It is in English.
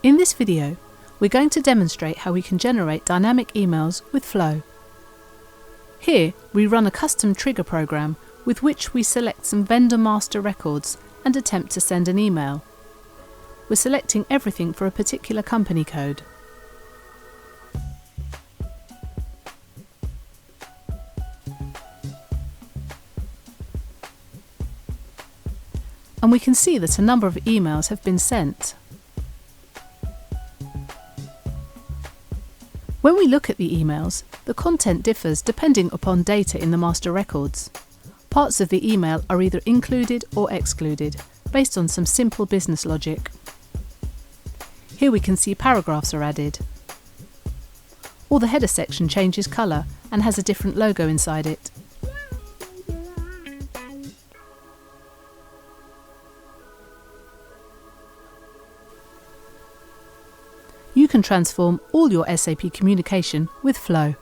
In this video, we're going to demonstrate how we can generate dynamic emails with Floe. Here, we run a custom trigger program with which we select some vendor master records and attempt to send an email. We're selecting everything for a particular company code. And we can see that a number of emails have been sent. When we look at the emails, the content differs depending upon data in the master records. Parts of the email are either included or excluded, based on some simple business logic. Here we can see paragraphs are added. Or the header section changes colour and has a different logo inside it. You can transform all your SAP communication with Floe.